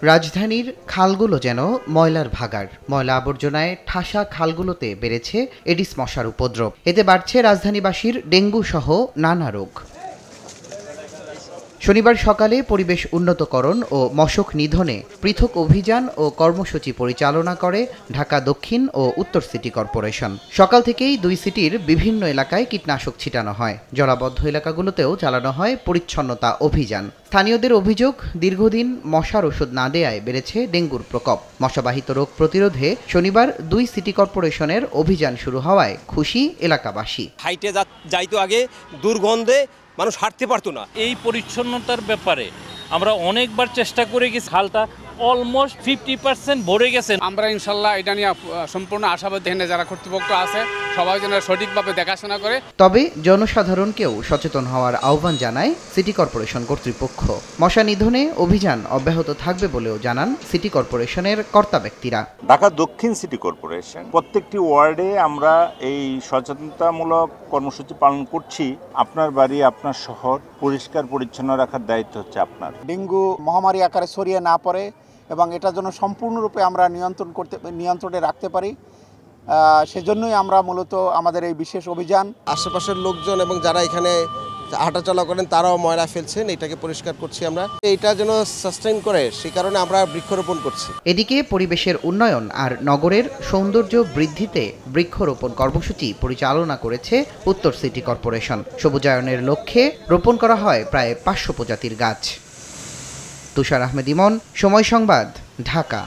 রাজধানীর খালগুলো যেন ময়লার ভাগাড়। ময়লা আবর্জনায় ঠাসা খালগুলোতে বেড়েছে এডিস মশার উপদ্রব। এতে বাড়ছে রাজধানীবাসীর ডেঙ্গু সহ নানা রোগ। শনিবার সকালে পরিবেশ উন্নতকরণ ও মশক নিধনে পৃথক অভিযান ও কর্মসূচি পরিচালনা করে ঢাকা দক্ষিণ ও উত্তর সিটি কর্পোরেশন। সকাল থেকেই দুই সিটির বিভিন্ন এলাকায় কীটনাশক ছিটানো হয়। জলাবদ্ধ এলাকাগুলোতেও চালানো হয় পরিচ্ছন্নতা অভিযান। স্থানীয়দের অভিযোগ, দীর্ঘদিন মশার ওষুধ না দেয়ায় বেড়েছে ডেঙ্গুর প্রকোপ। মশাবাহিত রোগ প্রতিরোধে শনিবার দুই সিটি কর্পোরেশনের অভিযান শুরু হওয়ায় খুশি এলাকাবাসী। হাইটে যাইতো আগে দুর্গন্ধে মানুষ হাঁটতে পারতো না। এই পরিচ্ছন্নতার ব্যাপারে আমরা অনেকবার চেষ্টা করে গেছি। খালটা অলমোস্ট 50% ভরে গেছে। আমরা ইনশাল্লাহ এটা নিয়ে সম্পূর্ণ আশাবাদী, যারা কর্তৃপক্ষ আছে সবাই যেন সঠিকভাবে দেখাশোনা করে। তবে জনসাধারণকেও সচেতন হওয়ার আহ্বান জানায় সিটি কর্পোরেশন কর্তৃপক্ষ। মশা নিধনে অভিযান অব্যাহত থাকবে বলেও জানান সিটি কর্পোরেশনের কর্তা ব্যক্তিরা। ঢাকা দক্ষিণ সিটি কর্পোরেশন প্রত্যেকটি ওয়ার্ডে আমরা এই সচেতনতামূলক কর্মসূচি পালন করছি। আপনার বাড়ি, আপনার শহর পরিষ্কার পরিচ্ছন্ন রাখার দায়িত্ব হচ্ছে আপনার। ডেঙ্গু মহামারী আকারে ছড়িয়ে না পড়ে এবং এটার জন্য সম্পূর্ণরূপে আমরা নিয়ন্ত্রণে রাখতে পারি, সেজন্যই আমরা মূলত আমাদের এই বিশেষ অভিযান। আশেপাশের লোকজন এবং যারা এখানে হাঁটাচলা করেন তারাও ময়লা ফেলছেন, এটাকে পরিষ্কার করছি আমরা। এটা যেন সাস্টেইন করে সেই কারণে আমরা বৃক্ষরোপণ করছি। এদিকে পরিবেশের উন্নয়ন আর নগরের সৌন্দর্য বৃদ্ধিতে বৃক্ষরোপণ কর্মসূচি পরিচালনা করেছে উত্তর সিটি কর্পোরেশন। সবুজায়নের লক্ষ্যে রোপণ করা হয় প্রায় 500 প্রজাতির গাছ। তুষার আহমেদ ইমন, সময় সংবাদ, ঢাকা।